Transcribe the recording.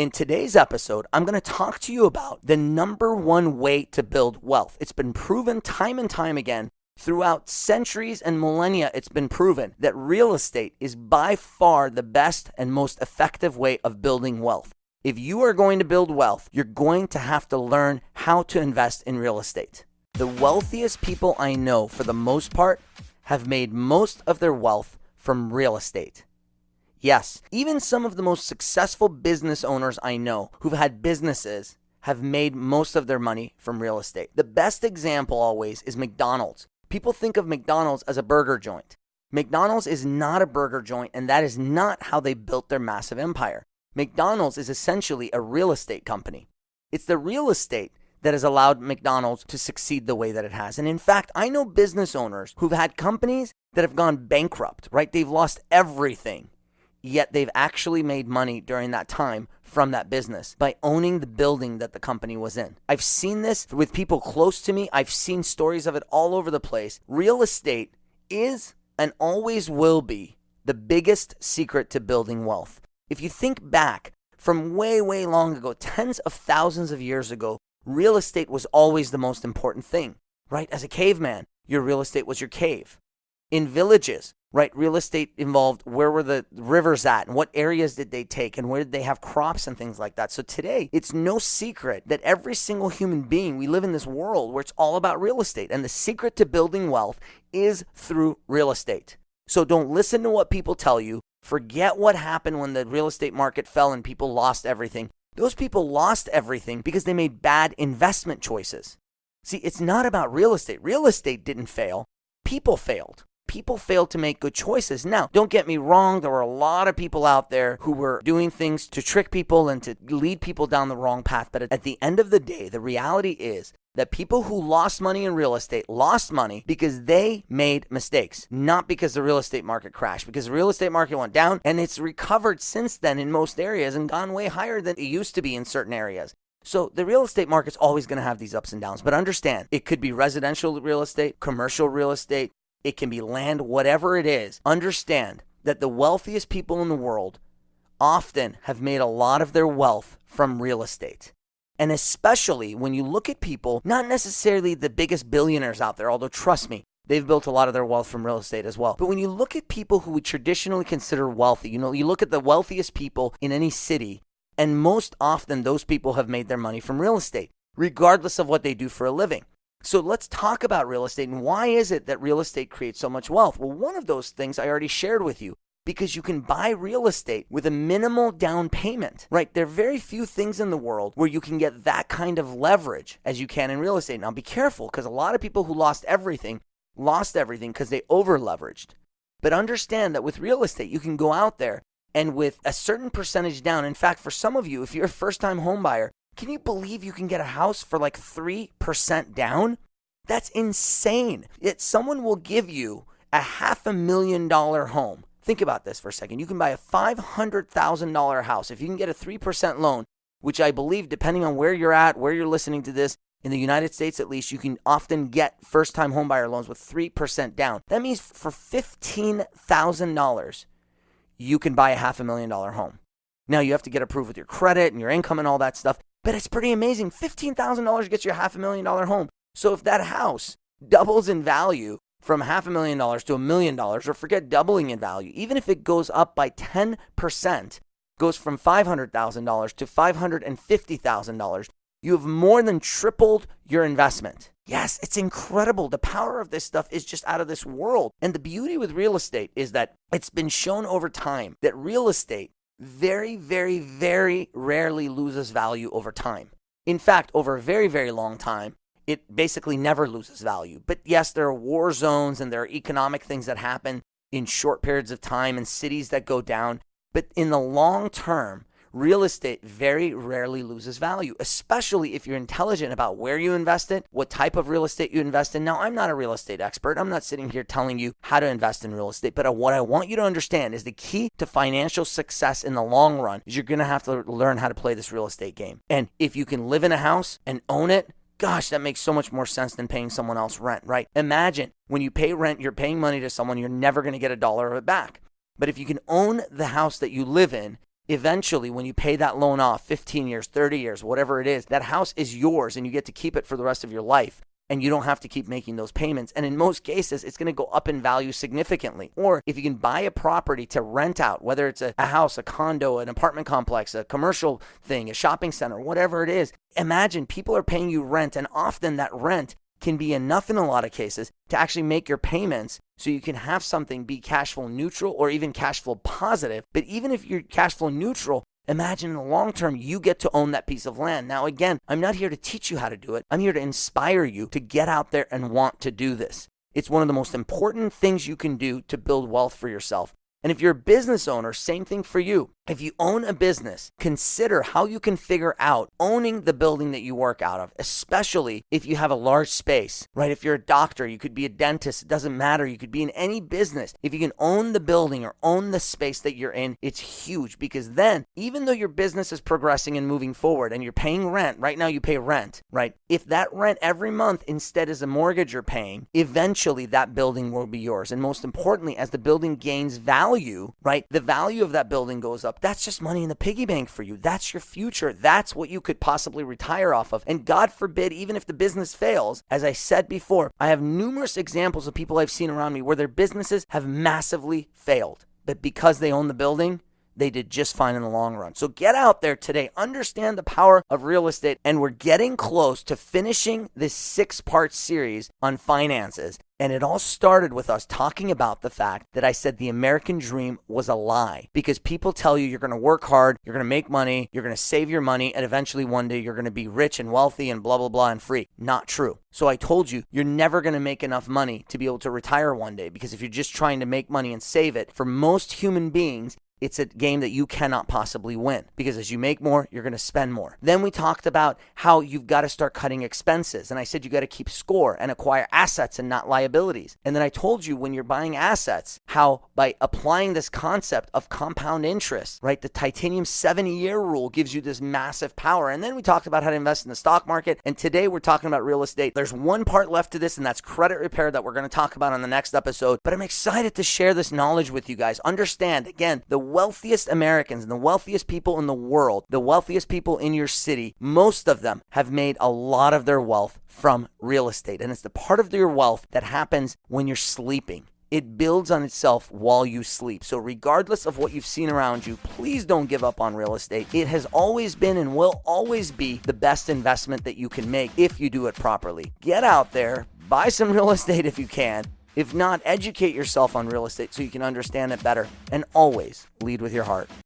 In today's episode, I'm going to talk to you about the number one way to build wealth. It's been proven time and time again throughout centuries and millennia. It's been proven that real estate is by far the best and most effective way of building wealth. If you are going to build wealth, you're going to have to learn how to invest in real estate. The wealthiest people I know, for the most part, have made most of their wealth from real estate. Yes, even some of the most successful business owners I know who've had businesses have made most of their money from real estate. The best example always is McDonald's. People think of McDonald's as a burger joint. McDonald's is not a burger joint, and that is not how they built their massive empire. McDonald's is essentially a real estate company. It's the real estate that has allowed McDonald's to succeed the way that it has. And in fact, I know business owners who've had companies that have gone bankrupt, right? They've lost everything. Yet they've actually made money during that time from that business by owning the building that the company was in. I've seen this with people close to me. I've seen stories of it all over the place. Real estate is and always will be the biggest secret to building wealth. If you think back from way, way long ago, tens of thousands of years ago, real estate was always the most important thing, right? As a caveman, your real estate was your cave. In villages, right, real estate involved where were the rivers at and what areas did they take and where did they have crops and things like that. So today, it's no secret that every single human being, we live in this world where it's all about real estate. And the secret to building wealth is through real estate. So don't listen to what people tell you. Forget what happened when the real estate market fell and people lost everything. Those people lost everything because they made bad investment choices. See, it's not about real estate. Real estate didn't fail. People failed. People failed to make good choices. Now, don't get me wrong. There were a lot of people out there who were doing things to trick people and to lead people down the wrong path. But at the end of the day, the reality is that people who lost money in real estate lost money because they made mistakes, not because the real estate market crashed, because the real estate market went down and it's recovered since then in most areas and gone way higher than it used to be in certain areas. So the real estate market's always going to have these ups and downs. But understand, it could be residential real estate, commercial real estate, it can be land, whatever it is. Understand that the wealthiest people in the world often have made a lot of their wealth from real estate. And especially when you look at people, not necessarily the biggest billionaires out there, although trust me, they've built a lot of their wealth from real estate as well. But when you look at people who we traditionally consider wealthy, you look at the wealthiest people in any city, and most often those people have made their money from real estate, regardless of what they do for a living. So let's talk about real estate and why is it that real estate creates so much wealth? Well, one of those things I already shared with you, because you can buy real estate with a minimal down payment, right? There are very few things in the world where you can get that kind of leverage as you can in real estate. Now be careful, because a lot of people who lost everything because they over leveraged. But understand that with real estate, you can go out there and with a certain percentage down. In fact, for some of you, if you're a first-time home buyer, can you believe you can get a house for like 3% down? That's insane. Yet someone will give you a $500,000 home. Think about this for a second. You can buy a $500,000 house. If you can get a 3% loan, which I believe, depending on where you're at, where you're listening to this, in the United States at least, you can often get first-time homebuyer loans with 3% down. That means for $15,000, you can buy a $500,000 home. Now, you have to get approved with your credit and your income and all that stuff. But it's pretty amazing. $15,000 gets you a $500,000 home. So if that house doubles in value from $500,000 to $1 million, or forget doubling in value, even if it goes up by 10%, goes from $500,000 to $550,000, you have more than tripled your investment. Yes, it's incredible. The power of this stuff is just out of this world. And the beauty with real estate is that it's been shown over time that real estate very, very, very rarely loses value over time. In fact, over a very, very long time, it basically never loses value. But yes, there are war zones and there are economic things that happen in short periods of time and cities that go down. But in the long term, real estate very rarely loses value, especially if you're intelligent about where you invest it, what type of real estate you invest in. Now, I'm not a real estate expert. I'm not sitting here telling you how to invest in real estate, but what I want you to understand is the key to financial success in the long run is you're going to have to learn how to play this real estate game. And if you can live in a house and own it, gosh, that makes so much more sense than paying someone else rent, right? Imagine when you pay rent, you're paying money to someone, you're never going to get $1 of it back. But if you can own the house that you live in, Eventually, when you pay that loan off, 15 years, 30 years, whatever it is, that house is yours and you get to keep it for the rest of your life. And you don't have to keep making those payments. And in most cases, it's going to go up in value significantly. Or if you can buy a property to rent out, whether it's a house, a condo, an apartment complex, a commercial thing, a shopping center, whatever it is, imagine people are paying you rent, and often that rent can be enough in a lot of cases to actually make your payments so you can have something be cash flow neutral or even cash flow positive. But even if you're cash flow neutral, imagine in the long term, you get to own that piece of land. Now, again, I'm not here to teach you how to do it. I'm here to inspire you to get out there and want to do this. It's one of the most important things you can do to build wealth for yourself. And if you're a business owner, same thing for you. If you own a business, consider how you can figure out owning the building that you work out of, especially if you have a large space, right? If you're a doctor, you could be a dentist, it doesn't matter. You could be in any business. If you can own the building or own the space that you're in, it's huge, because then even though your business is progressing and moving forward and you're paying rent, right now you pay rent, right? If that rent every month instead is a mortgage you're paying, eventually that building will be yours. And most importantly, as the building gains value, right? The value of that building goes up. That's just money in the piggy bank for you. That's your future. That's what you could possibly retire off of. And God forbid, even if the business fails, as I said before, I have numerous examples of people I've seen around me where their businesses have massively failed. But because they own the building, they did just fine in the long run. So get out there today, understand the power of real estate, and we're getting close to finishing this 6-part series on finances. And it all started with us talking about the fact that I said the American dream was a lie, because people tell you you're going to work hard, you're going to make money, you're going to save your money, and eventually one day you're going to be rich and wealthy and blah, blah, blah and free. Not true. So I told you, you're never going to make enough money to be able to retire one day, because if you're just trying to make money and save it, for most human beings, it's a game that you cannot possibly win, because as you make more, you're going to spend more. Then we talked about how you've got to start cutting expenses. And I said you got to keep score and acquire assets and not liabilities. And then I told you when you're buying assets, how by applying this concept of compound interest, right, the titanium 70-year rule gives you this massive power. And then we talked about how to invest in the stock market. And today we're talking about real estate. There's one part left to this, and that's credit repair that we're going to talk about on the next episode. But I'm excited to share this knowledge with you guys. Understand, again, the wealthiest Americans and the wealthiest people in the world, the wealthiest people in your city, most of them have made a lot of their wealth from real estate. And it's the part of your wealth that happens when you're sleeping. It builds on itself while you sleep. So regardless of what you've seen around you, please don't give up on real estate. It has always been and will always be the best investment that you can make if you do it properly. Get out there, buy some real estate if you can. If not, educate yourself on real estate so you can understand it better. And always lead with your heart.